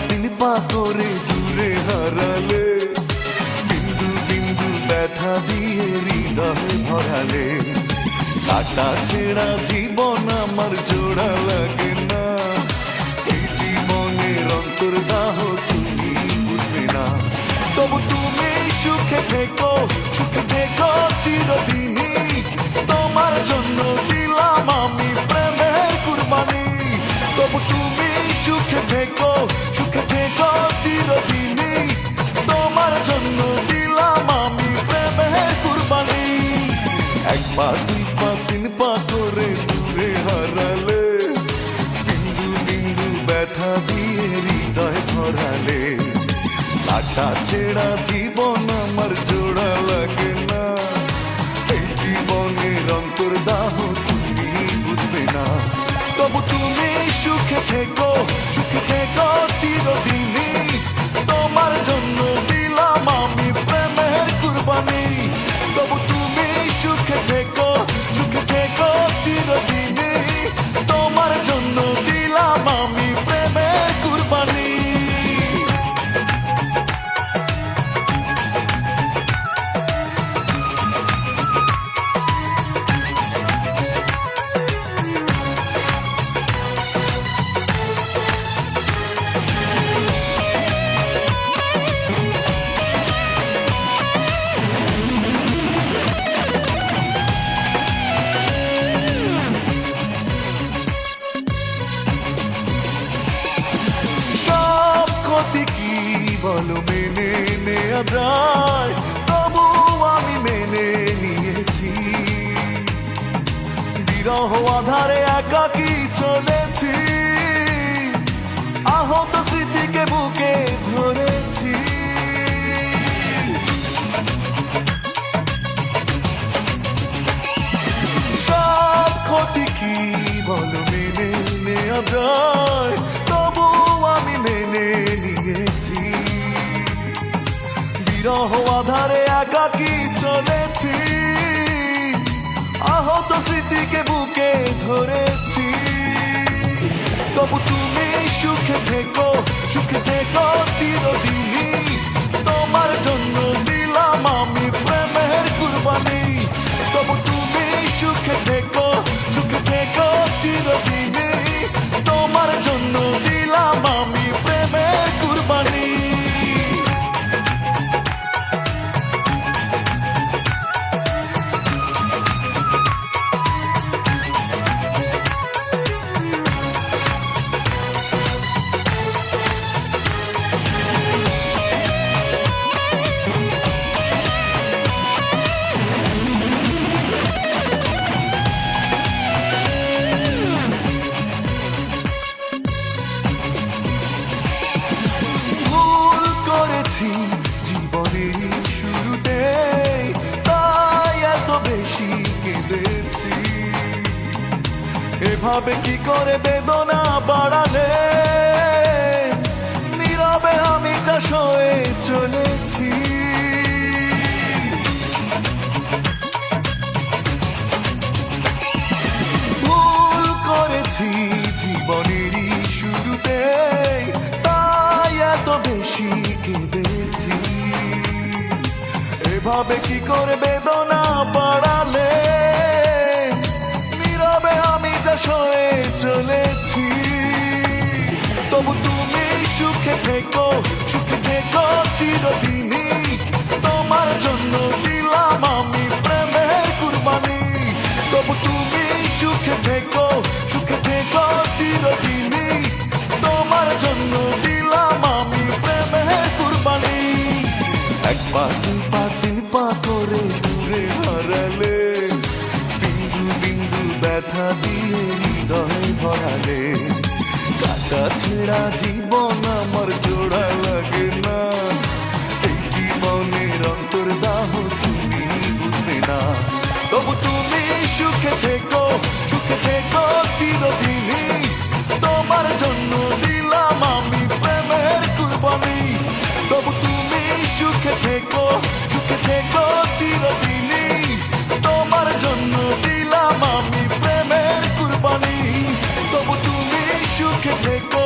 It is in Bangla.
তিন পা করে দূরে হারালে, বিন্দু বিন্দু ব্যথা দিয়ে হৃদয় ভরালে। কাটা ছেঁড়া জীবন আমার জোড়া লাগে না, এই জীবনের অন্তর্দাহ তুমি বুঝবে না। তবু তুমি সুখে থেকো চিরদিনই, তোমার জন্য দিলাম আমি প্রেমের কুরবানি। তবু তুমি সুখে থেকো চিরদিনই, তোমার জন্য দিলাম আমি প্রেমের কুরবানি। এক পা দুই পা তিন পা করে দূরে হারালে, বিন্দু বিন্দু ব্যথা দিয়ে হৃদয় ভরালে। কাটা ছেঁড়া জীবন আমার জোড়া লাগে না, এই জীবনের অন্তর্দাহ তুমি বুঝবে না। তবু তুমি সুখে থেকো চিরদিনই, তোমার জন্য দিলাম আমি প্রেমের কুরবানি। তবু তুমি সুখে থেকো চিরদিনই, তোমার জন্য দিলাম আমি প্রেমের কুরবানি। বলো মেনে নেয়া যায়, তবু আমি মেনে নিয়েছি। বিরহ আধারে একাকী চলেছি, আহত স্মৃতিকে বুকে ধরেছি। সব ক্ষতি কি বলো মেনে নেয়া যায়, তবু আমি মেনে নিয়েছি। বিরহ আধারে একাকী চলেছি, আহত স্মৃতিকে বুকে ধরেছি। তবু তুমি সুখে থেকো চিরদিনই, তোমার জন্য দিলাম আমি প্রেমের কুরবানি। তবু তুমি সুখে থেকো চিরদিনই, তোমার জন্য দিলাম আমি প্রেমের কুরবানি। জীবনের শুরুতে তাই এত বেশি কেঁদেছি, এভাবে কি করে বেদনা বাড়ালে, নীরবে আমি যা সয়ে চলেছি। ভুল করেছি জীবনেরই শুরুতে, তাই এত বেশি কেঁদেছি, এভাবে কি করে বেদনা বাড়ালে, নীরবে আমি যা সয়ে চলেছি। তবু তুমি সুখে থেকো চিরদিনই, তোমার জন্য দিলাম আমি প্রেমের কুরবানি। তবু তুমি সুখে থেকো চিরদিনই, তোমার জন্য দিলাম আমি প্রেমের কুরবানি। এক পা দুই পা তিন পা করে দূরে হারালে, বিন্দু বিন্দু ব্যথা দিয়ে হৃদয় ভরালে। কাটা ছেঁড়া জীবন আমার জোড়া লাগে না, এই জীবনের অন্তর্দাহ তুমি বুঝবে না। তবু তুমি সুখে থেকো চিরদিনই, তোমার জন্য দিলাম আমি প্রেমের কুরবানি। তবু তুমি সুখে থেকো চিরদিনই, তোমার জন্য দিলাম আমি প্রেমের কুরবানি। তবু তুমি সুখে থেকো